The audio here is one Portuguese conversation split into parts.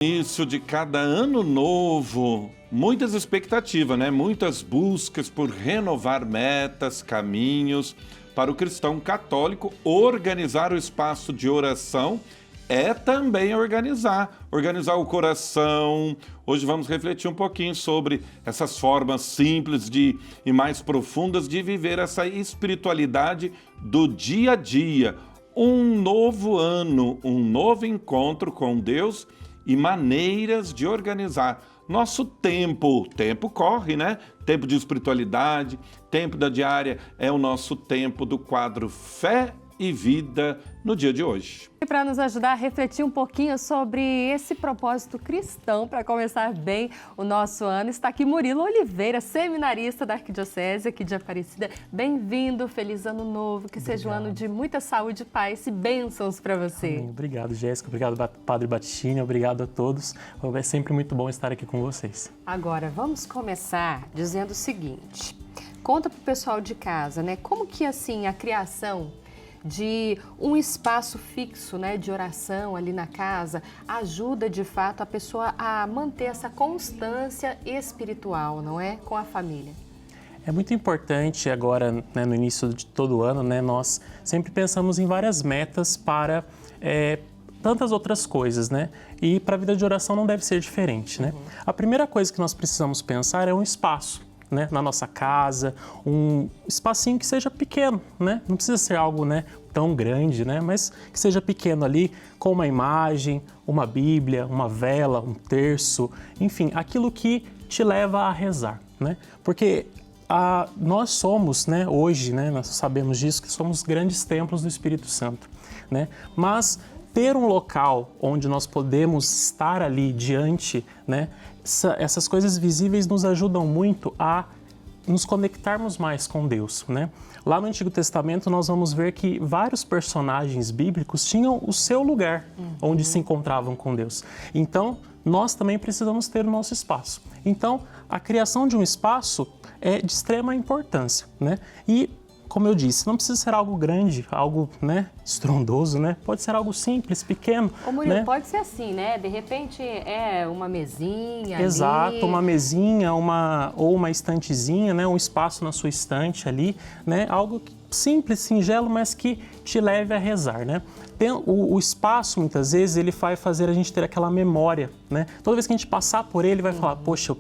Início de cada ano novo, muitas expectativas, né? Muitas buscas por renovar metas, caminhos. Para o cristão católico, organizar o espaço de oração é também organizar o coração. Hoje vamos refletir um pouquinho sobre essas formas simples e mais profundas de viver essa espiritualidade do dia a dia. Um novo ano, um novo encontro com Deus e maneiras de organizar nosso tempo. O tempo corre, né? Tempo de espiritualidade, tempo da diária é o nosso tempo do quadro Fé e Vida no dia de hoje. E para nos ajudar a refletir um pouquinho sobre esse propósito cristão, para começar bem o nosso ano, está aqui Murilo Oliveira, seminarista da Arquidiocese aqui de Aparecida. Bem-vindo, feliz ano novo, que seja um ano de muita saúde, paz e bênçãos para você. Amém. Obrigado, Jéssica, obrigado, Padre Battini, obrigado a todos. É sempre muito bom estar aqui com vocês. Agora, vamos começar dizendo o seguinte, conta para o pessoal de casa, né, como que assim a criação de um espaço fixo, né, de oração ali na casa, ajuda de fato a pessoa a manter essa constância espiritual, não é? Com a família. É muito importante agora, né, no início de todo ano, né, nós sempre pensamos em várias metas para tantas outras coisas, né? E para a vida de oração não deve ser diferente, né? A primeira coisa que nós precisamos pensar é um espaço, né, na nossa casa, um espacinho que seja pequeno, né? Não precisa ser algo, né, tão grande, né, mas que seja pequeno ali, com uma imagem, uma Bíblia, uma vela, um terço, enfim, aquilo que te leva a rezar, né? Porque nós somos, né, hoje, né, nós sabemos disso, que somos grandes templos do Espírito Santo, né? Mas ter um local onde nós podemos estar ali diante, né, essas coisas visíveis nos ajudam muito a nos conectarmos mais com Deus, né? Lá no Antigo Testamento nós vamos ver que vários personagens bíblicos tinham o seu lugar onde se encontravam com Deus. Então, nós também precisamos ter o nosso espaço. Então, a criação de um espaço é de extrema importância, né? E como eu disse, não precisa ser algo grande, algo, né, estrondoso, né? Pode ser algo simples, pequeno. Ô Murilo, né? pode ser assim, né? De repente é uma mesinha. Exato, ali. uma mesinha, ou uma estantezinha, né? Um espaço na sua estante ali, né? Algo simples, singelo, mas que te leve a rezar, né? O espaço, muitas vezes, ele vai fazer a gente ter aquela memória, né? Toda vez que a gente passar por ele, vai falar, poxa,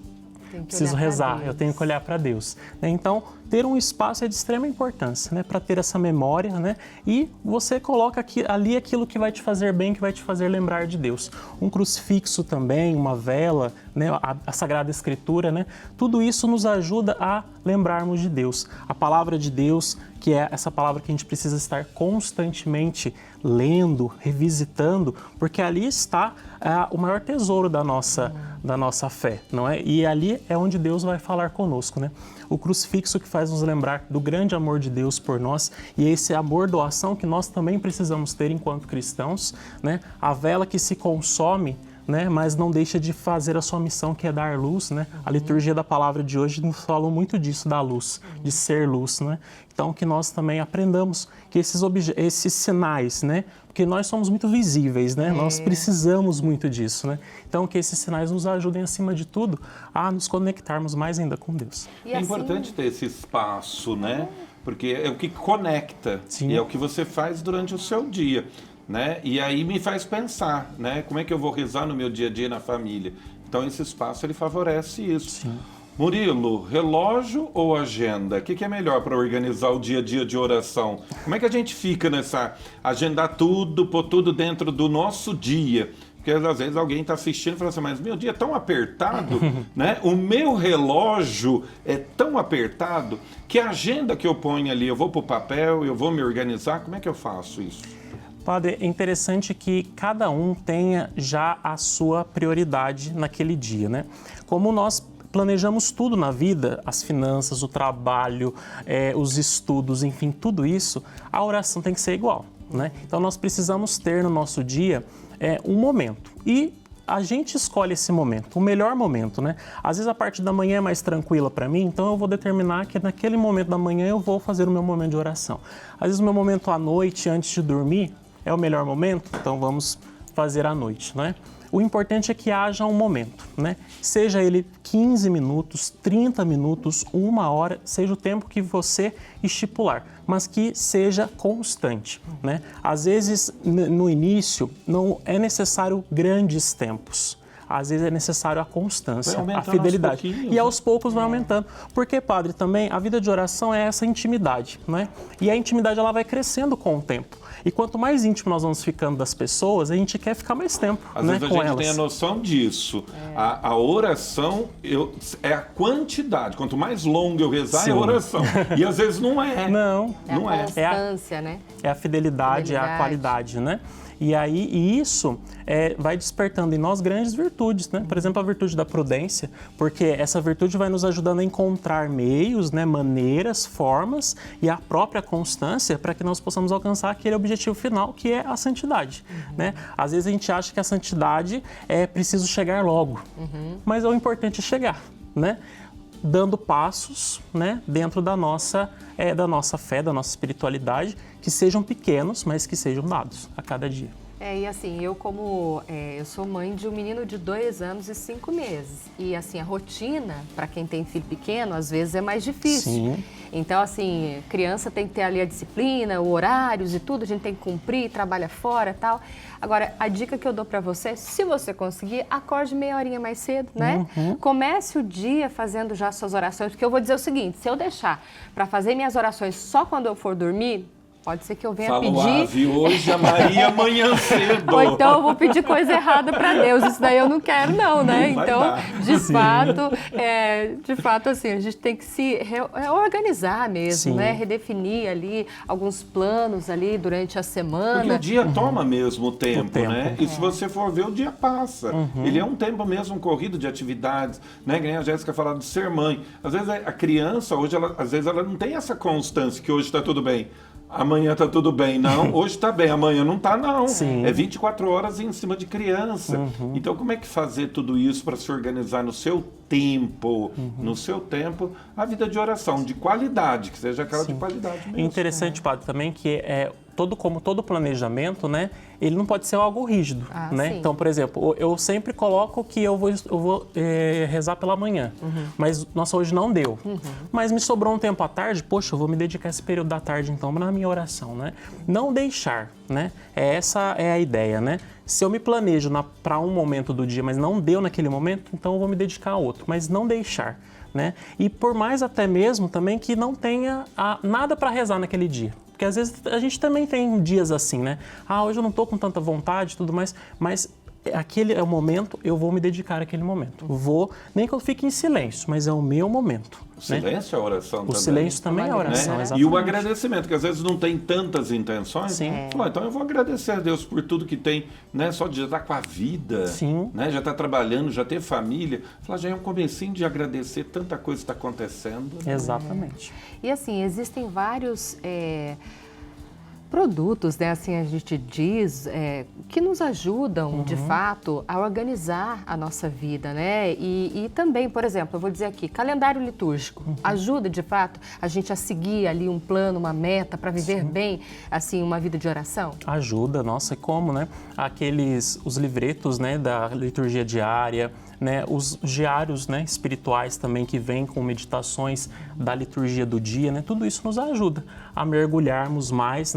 eu preciso rezar, eu tenho que olhar para Deus. Então, ter um espaço é de extrema importância, né, para ter essa memória, né, e você coloca ali aquilo que vai te fazer bem, que vai te fazer lembrar de Deus. Um crucifixo também, uma vela, né, a Sagrada Escritura, né, tudo isso nos ajuda a lembrarmos de Deus. A palavra de Deus, que é essa palavra que a gente precisa estar constantemente lendo, revisitando, porque ali está o maior tesouro da nossa fé, não é? E ali é onde Deus vai falar conosco, né? O crucifixo que faz nos lembrar do grande amor de Deus por nós e esse amor doação que nós também precisamos ter enquanto cristãos, né? A vela que se consome, né, mas não deixa de fazer a sua missão, que é dar luz, né? A liturgia da palavra de hoje nos falou muito disso, da luz, de ser luz, né? Então, que nós também aprendamos que esses sinais, né? Porque nós somos muito visíveis, né? Nós precisamos muito disso, né? Então, que esses sinais nos ajudem, acima de tudo, a nos conectarmos mais ainda com Deus. É importante ter esse espaço, né? Porque é o que conecta. Sim. E é o que você faz durante o seu dia. Né? E aí me faz pensar, né? Como é que eu vou rezar no meu dia a dia na família? Então esse espaço ele favorece isso. Sim. Murilo, relógio ou agenda? O que é melhor para organizar o dia a dia de oração? Como é que a gente fica nessa agendar tudo, pôr tudo dentro do nosso dia? Porque às vezes alguém está assistindo e fala assim, mas meu dia é tão apertado, né? O meu relógio é tão apertado que a agenda que eu ponho ali, eu vou para o papel, eu vou me organizar, como é que eu faço isso? Padre, é interessante que cada um tenha já a sua prioridade naquele dia, né? Como nós planejamos tudo na vida, as finanças, o trabalho, os estudos, enfim, tudo isso, a oração tem que ser igual, né? Então nós precisamos ter no nosso dia um momento e a gente escolhe esse momento, o melhor momento, né? Às vezes a parte da manhã é mais tranquila para mim, então eu vou determinar que naquele momento da manhã eu vou fazer o meu momento de oração. Às vezes o meu momento à noite, antes de dormir, é o melhor momento, então vamos fazer à noite, né? o importante é que haja um momento, né? Seja ele 15 minutos, 30 minutos, 1 hora, seja o tempo que você estipular, mas que seja constante, né? Às vezes, no início, não é necessário grandes tempos. Às vezes é necessário a constância, a fidelidade. E aos poucos vai aumentando. Porque, padre, também a vida de oração é essa intimidade, né? E a intimidade ela vai crescendo com o tempo. E quanto mais íntimo nós vamos ficando das pessoas, a gente quer ficar mais tempo, às né, vezes com a gente elas. tem a noção disso. A oração é a quantidade. Quanto mais longo eu rezar, é a oração. E às vezes não é. Não. Não é. Constância, né? É a fidelidade, é a qualidade, né? E isso vai despertando em nós grandes virtudes, né? Por exemplo, a virtude da prudência, porque essa virtude vai nos ajudando a encontrar meios, né, maneiras, formas e a própria constância para que nós possamos alcançar aquele objetivo final, que é a santidade, né? Às vezes a gente acha que a santidade é preciso chegar logo, mas o importante é chegar, né? Dando passos, né, dentro da nossa fé, da nossa espiritualidade, que sejam pequenos, mas que sejam dados a cada dia. E assim, eu sou mãe de um menino de 2 anos e 5 meses. E assim, a rotina, para quem tem filho pequeno, às vezes é mais difícil. Sim. Então, assim, criança tem que ter ali a disciplina, horários e tudo, a gente tem que cumprir, trabalha fora e tal. Agora, a dica que eu dou para você, se você conseguir, acorde meia horinha mais cedo, né? Comece o dia fazendo já suas orações, porque eu vou dizer o seguinte, se eu deixar para fazer minhas orações só quando eu for dormir, pode ser que eu venha pedir... Ave hoje, a Maria amanhã cedo. Ou então eu vou pedir coisa errada para Deus. Isso daí eu não quero, não, né? Então, de fato, assim, a gente tem que se reorganizar mesmo, né? Redefinir ali alguns planos ali durante a semana. Porque o dia toma mesmo o tempo, né? E se você for ver, o dia passa. Ele é um tempo mesmo corrido de atividades, né? Que a Jéssica falava de ser mãe. Às vezes a criança, hoje, às vezes ela não tem essa constância que hoje está tudo bem. Amanhã tá tudo bem, não. Hoje tá bem, amanhã não tá, não. Sim. É 24 horas em cima de criança. Então, como é que fazer tudo isso para se organizar no seu tempo? No seu tempo, a vida de oração, de qualidade, que seja aquela de qualidade mesmo. Interessante, padre, também que como todo planejamento, né, ele não pode ser algo rígido, né? Sim. Então, por exemplo, eu sempre coloco que eu vou rezar pela manhã, mas, nossa, hoje não deu. Mas me sobrou um tempo à tarde, poxa, eu vou me dedicar esse período da tarde, então, na minha oração, né? Não deixar, né? Essa é a ideia, né? Se eu me planejo para um momento do dia, mas não deu naquele momento, então eu vou me dedicar a outro, mas não deixar, né? E por mais até mesmo também que não tenha nada para rezar naquele dia. Porque às vezes a gente também tem dias assim, né? Hoje eu não estou com tanta vontade e tudo mais, mas aquele é o momento, eu vou me dedicar àquele momento. Nem que eu fique em silêncio, mas é o meu momento. O silêncio é a oração também. O silêncio também é a oração, né? exatamente. E o agradecimento, que às vezes não tem tantas intenções. Sim. Então eu vou agradecer a Deus por tudo que tem, né? Só de já estar com a vida, Sim. né? Já estar trabalhando, já ter família. Já é um comecinho de agradecer tanta coisa que está acontecendo. Exatamente. E assim, existem vários produtos, né, assim a gente diz, que nos ajudam, de fato, a organizar a nossa vida, né? E também, por exemplo, eu vou dizer aqui, calendário litúrgico ajuda, de fato, a gente a seguir ali um plano, uma meta para viver bem, assim, uma vida de oração? Ajuda, nossa, e como, né? Os livretos, né, da liturgia diária, né, os diários, né, espirituais também que vêm com meditações da liturgia do dia, né, tudo isso nos ajuda a mergulharmos mais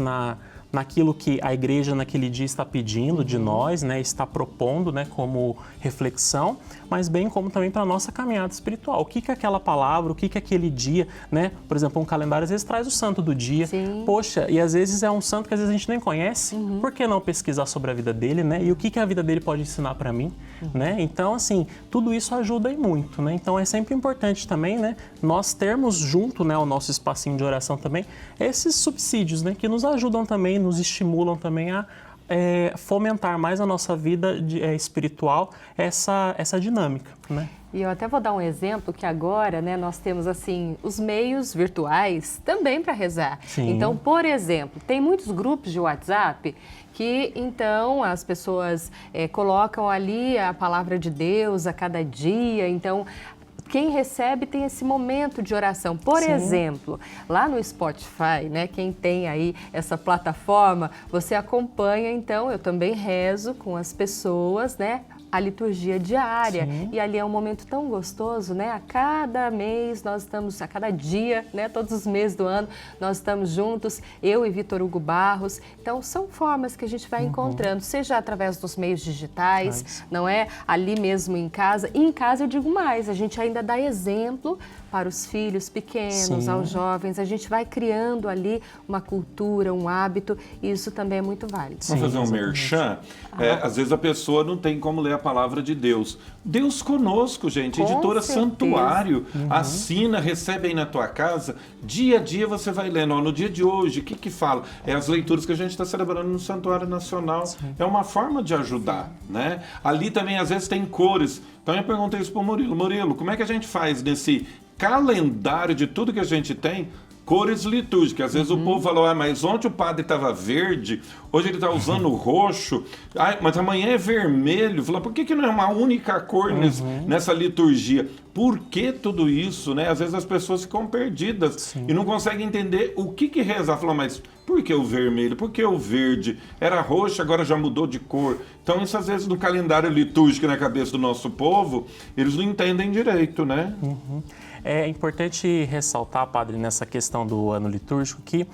naquilo que a igreja naquele dia está pedindo de nós, né, está propondo, né, como reflexão, mas bem como também para a nossa caminhada espiritual. O que é aquela palavra, o que é aquele dia, né? Por exemplo, um calendário às vezes traz o santo do dia. Sim. Poxa, e às vezes é um santo que às vezes a gente nem conhece. Por que não pesquisar sobre a vida dele, né? E o que a vida dele pode ensinar para mim, né? Então, assim, tudo isso ajuda e muito, né? Então, é sempre importante também, né, nós termos junto, né, o nosso espacinho de oração também, esses subsídios, né, que nos ajudam também, nos estimulam também a fomentar mais a nossa vida espiritual, essa dinâmica, né? E eu até vou dar um exemplo que agora, né, nós temos assim os meios virtuais também para rezar. Sim. Então, por exemplo, tem muitos grupos de WhatsApp que então as pessoas colocam ali a palavra de Deus a cada dia. Então, quem recebe tem esse momento de oração. Por exemplo, lá no Spotify, né, quem tem aí essa plataforma, você acompanha, então, eu também rezo com as pessoas, né, a liturgia diária. E ali é um momento tão gostoso, né? A cada mês nós estamos, a cada dia, né? Todos os meses do ano nós estamos juntos, eu e Vitor Hugo Barros. Então são formas que a gente vai encontrando, seja através dos meios digitais, não é? Ali mesmo em casa. E em casa eu digo mais, a gente ainda dá exemplo para os filhos pequenos, aos jovens. A gente vai criando ali uma cultura, um hábito, e isso também é muito válido. Vamos fazer um merchan? Às vezes a pessoa não tem como ler a palavra de Deus. Deus conosco, gente. Com Editora certeza. Santuário. Assina, recebe aí na tua casa. Dia a dia você vai lendo. Ó, no dia de hoje, o que que fala? É as leituras que a gente está celebrando no Santuário Nacional. É uma forma de ajudar, né? Ali também, às vezes, tem cores. Então eu perguntei isso para o Murilo. Murilo, como é que a gente faz nesse calendário de tudo que a gente tem, cores litúrgicas? Às vezes o povo falou, mas ontem o padre estava verde, hoje ele está usando roxo, mas amanhã é vermelho. Falou, por que não é uma única cor nessa liturgia? Por que tudo isso, né? Às vezes as pessoas ficam perdidas e não conseguem entender o que rezar. Falou, mas por que o vermelho? Por que o verde? Era roxo, agora já mudou de cor. Então isso às vezes no calendário litúrgico na cabeça do nosso povo, eles não entendem direito, né? É importante ressaltar, padre, nessa questão do ano litúrgico, que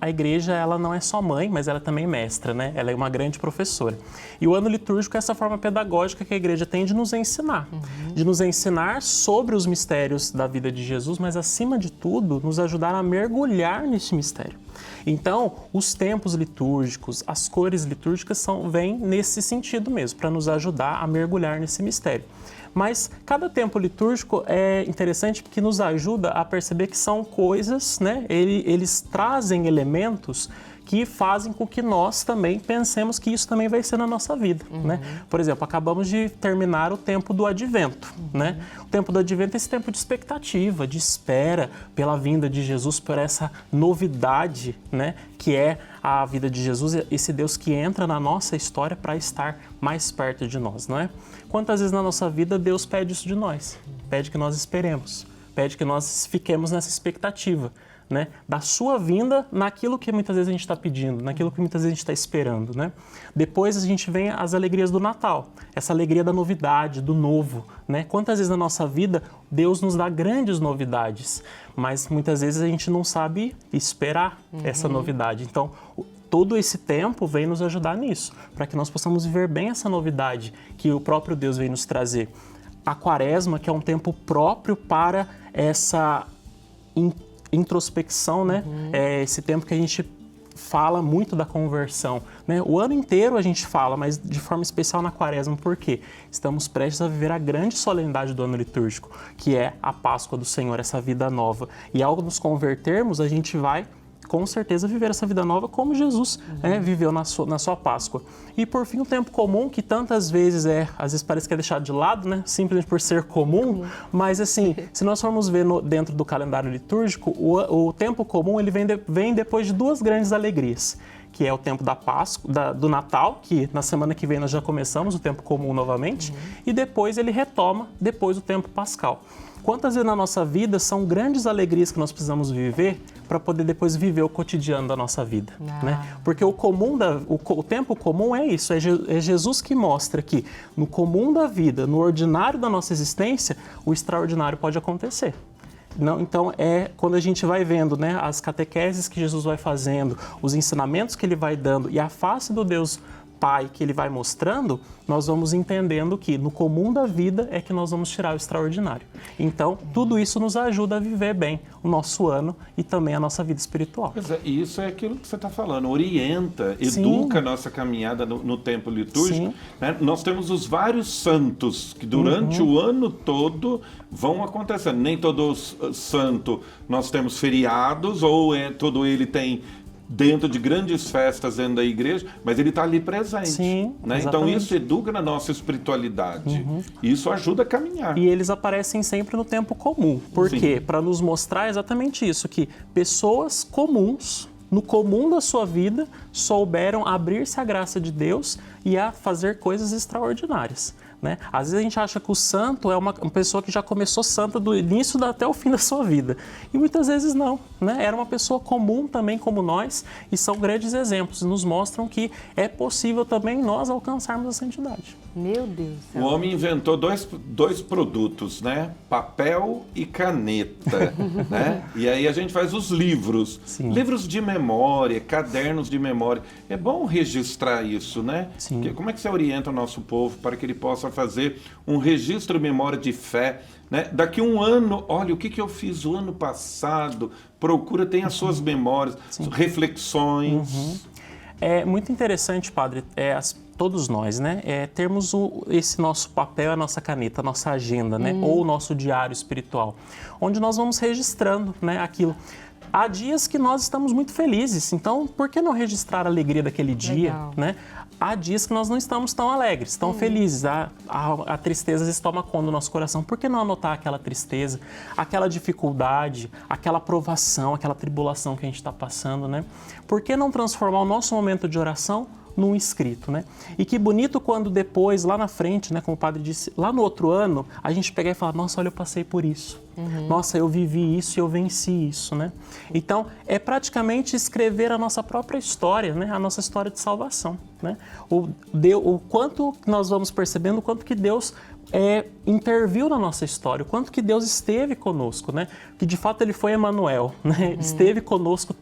a igreja ela não é só mãe, mas ela é também mestra, né? Ela é uma grande professora. E o ano litúrgico é essa forma pedagógica que a igreja tem de nos ensinar. De nos ensinar sobre os mistérios da vida de Jesus, mas acima de tudo, nos ajudar a mergulhar nesse mistério. Então, os tempos litúrgicos, as cores litúrgicas vêm nesse sentido mesmo, para nos ajudar a mergulhar nesse mistério. Mas cada tempo litúrgico é interessante porque nos ajuda a perceber que são coisas, né? Eles trazem elementos que fazem com que nós também pensemos que isso também vai ser na nossa vida, né? Por exemplo, acabamos de terminar o tempo do Advento, né? O tempo do Advento é esse tempo de expectativa, de espera pela vinda de Jesus, por essa novidade, né? Que é a vida de Jesus, esse Deus que entra na nossa história para estar mais perto de nós, não é? Quantas vezes na nossa vida Deus pede isso de nós? Pede que nós esperemos, pede que nós fiquemos nessa expectativa, né, da sua vinda naquilo que muitas vezes a gente está pedindo, naquilo que muitas vezes a gente está esperando, né? Depois a gente vem as alegrias do Natal, essa alegria da novidade, do novo, né? Quantas vezes na nossa vida Deus nos dá grandes novidades, mas muitas vezes a gente não sabe esperar essa novidade. Então, todo esse tempo vem nos ajudar nisso, para que nós possamos viver bem essa novidade que o próprio Deus vem nos trazer. A Quaresma, que é um tempo próprio para essa introspecção, né? É esse tempo que a gente fala muito da conversão, né? O ano inteiro a gente fala, mas de forma especial na Quaresma, por quê? Estamos prestes a viver a grande solenidade do ano litúrgico, que é a Páscoa do Senhor, essa vida nova. E ao nos convertermos, a gente vai com certeza viver essa vida nova como Jesus viveu na sua Páscoa. E por fim, o tempo comum, que tantas vezes às vezes parece que é deixado de lado, né? Simplesmente por ser comum, mas assim, se nós formos ver dentro do calendário litúrgico, o tempo comum ele vem depois de duas grandes alegrias, que é o tempo da Páscoa, do Natal, que na semana que vem nós já começamos o tempo comum novamente, e depois ele retoma depois o tempo pascal. Quantas vezes na nossa vida são grandes alegrias que nós precisamos viver para poder depois viver o cotidiano da nossa vida, né? Porque o tempo comum é isso, é Jesus que mostra que no comum da vida, no ordinário da nossa existência, o extraordinário pode acontecer. Não, então é quando a gente vai vendo, né, as catequeses que Jesus vai fazendo, os ensinamentos que ele vai dando e a face do Deus Pai que ele vai mostrando, nós vamos entendendo que no comum da vida é que nós vamos tirar o extraordinário. Então, tudo isso nos ajuda a viver bem o nosso ano e também a nossa vida espiritual. Pois é, e isso é aquilo que você está falando, orienta, educa a nossa caminhada no tempo litúrgico. Né? Nós temos os vários santos que durante o ano todo vão acontecendo. Nem todo santo nós temos feriados, ou todo ele tem dentro de grandes festas dentro da igreja, mas ele está ali presente. Sim, né? Então isso educa na nossa espiritualidade. Isso ajuda a caminhar. E eles aparecem sempre no tempo comum. Por quê? Para nos mostrar exatamente isso, que pessoas comuns, no comum da sua vida, souberam abrir-se à graça de Deus e a fazer coisas extraordinárias. Né? Às vezes a gente acha que o santo é uma pessoa que já começou santa do início até o fim da sua vida. E muitas vezes não, né? Era uma pessoa comum também como nós e são grandes exemplos. Nos mostram que é possível também nós alcançarmos a santidade. Meu Deus do céu. O homem inventou dois produtos, né? Papel e caneta, né? E aí a gente faz os livros. Sim. Livros de memória, cadernos de memória. É bom registrar isso, né? Sim. Como é que você orienta o nosso povo para que ele possa fazer um registro de memória de fé, né? Daqui um ano, olha, o que eu fiz o ano passado? Procura, tem as suas memórias, reflexões. É muito interessante, padre, todos nós, né, termos esse nosso papel, a nossa caneta, a nossa agenda, né, ou o nosso diário espiritual, onde nós vamos registrando, né, aquilo. Há dias que nós estamos muito felizes, então por que não registrar a alegria daquele dia, né? Há dias que nós não estamos tão alegres, tão felizes, a tristeza às vezes toma conta do nosso coração. Por que não anotar aquela tristeza, aquela dificuldade, aquela provação, aquela tribulação que a gente está passando, né? Por que não transformar o nosso momento de oração num escrito, né? E que bonito quando depois, lá na frente, né, como o padre disse, lá no outro ano, a gente pegar e falar, nossa, olha, eu passei por isso. Nossa, eu vivi isso e eu venci isso, né? Então, é praticamente escrever a nossa própria história, né? A nossa história de salvação, né? O quanto nós vamos percebendo, o quanto que Deus interviu na nossa história, o quanto que Deus esteve conosco, né? Que de fato Ele foi Emanuel, né? Esteve conosco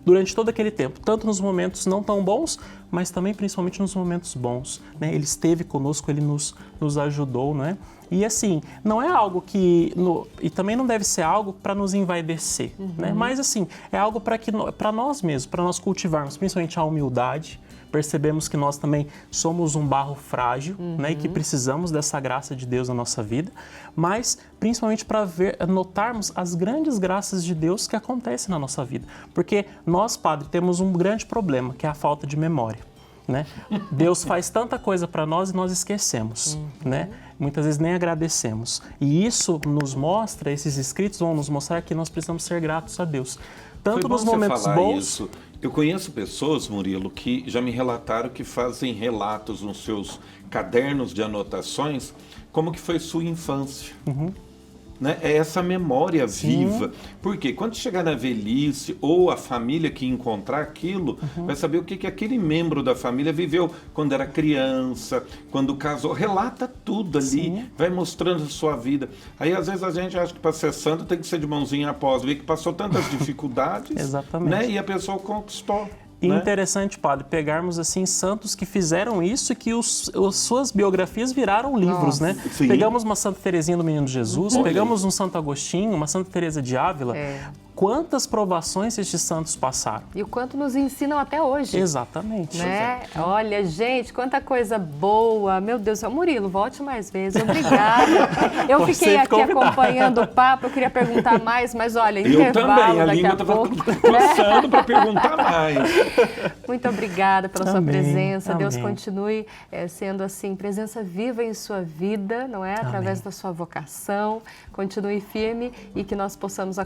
durante todo aquele tempo, tanto nos momentos não tão bons, mas também principalmente nos momentos bons, né? Ele esteve conosco, Ele nos ajudou, né? E assim, não é algo que... E também não deve ser algo para nos envaidecer, né? Mas assim, é algo para nós mesmos, para nós cultivarmos, principalmente a humildade. Percebemos que nós também somos um barro frágil, né? E que precisamos dessa graça de Deus na nossa vida, mas principalmente para notarmos as grandes graças de Deus que acontecem na nossa vida. Porque nós, padre, temos um grande problema, que é a falta de memória, né? Deus faz tanta coisa para nós e nós esquecemos, né? Muitas vezes nem agradecemos. E isso nos mostra, esses escritos vão nos mostrar que nós precisamos ser gratos a Deus. Tanto nos momentos bons... Isso. Eu conheço pessoas, Murilo, que já me relataram que fazem relatos nos seus cadernos de anotações como que foi sua infância. Né? É essa memória viva. Porque quando chegar na velhice ou a família que encontrar aquilo, vai saber o que aquele membro da família viveu quando era criança, quando casou. Relata tudo ali, vai mostrando a sua vida. Aí às vezes a gente acha que para ser santo tem que ser de mãozinha após, ver que passou tantas dificuldades, né? E a pessoa conquistou. E interessante, padre, pegarmos assim santos que fizeram isso e que suas biografias viraram livros, né? Sim. Pegamos uma Santa Teresinha do Menino Jesus, pegamos um Santo Agostinho, uma Santa Teresa de Ávila. Quantas provações estes santos passaram. E o quanto nos ensinam até hoje. Exatamente. Né? Olha, gente, quanta coisa boa. Meu Deus, Murilo, volte mais vezes. Obrigada. Eu fiquei aqui acompanhando o papo, eu queria perguntar mais, mas olha, intervalo daqui a pouco. Eu também, a língua estava coçando para perguntar mais. Muito obrigada pela sua presença. Amém. Deus continue sendo assim, presença viva em sua vida, não é? Através da sua vocação. Continue firme e que nós possamos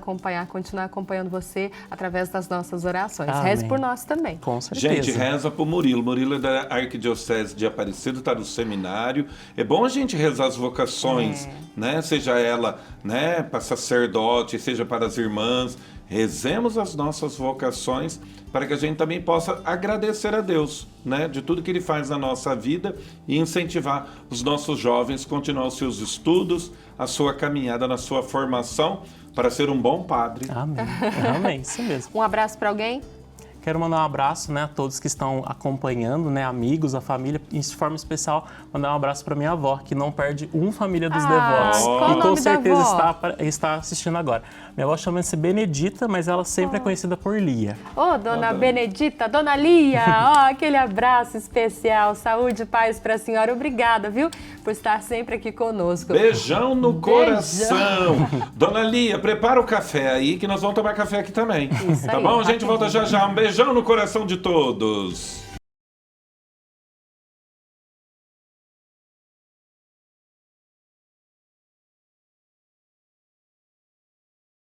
continuar acompanhando você através das nossas orações. Amém. Reze por nós também. Com certeza. Gente, reza por Murilo. Murilo é da Arquidiocese de Aparecida, está no seminário. É bom a gente rezar as vocações, né? Seja ela, né, para sacerdote, seja para as irmãs. Rezemos as nossas vocações para que a gente também possa agradecer a Deus, né, de tudo que Ele faz na nossa vida e incentivar os nossos jovens a continuar os seus estudos, a sua caminhada na sua formação para ser um bom padre. Amém. Amém, isso mesmo. Um abraço para alguém? Quero mandar um abraço, né, a todos que estão acompanhando, né, amigos, a família, e de forma especial mandar um abraço para minha avó, que não perde Família dos Devotos. Qual E com certeza da avó? está assistindo agora. Minha avó chama-se Benedita, mas ela sempre é conhecida por Lia. Dona Benedita, Dona Lia, aquele abraço especial, saúde e paz para a senhora. Obrigada, viu, por estar sempre aqui conosco. Beijão no coração. Dona Lia, prepara o café aí, que nós vamos tomar café aqui também. Isso tá aí, bom? A gente volta já já. Um beijão no coração de todos.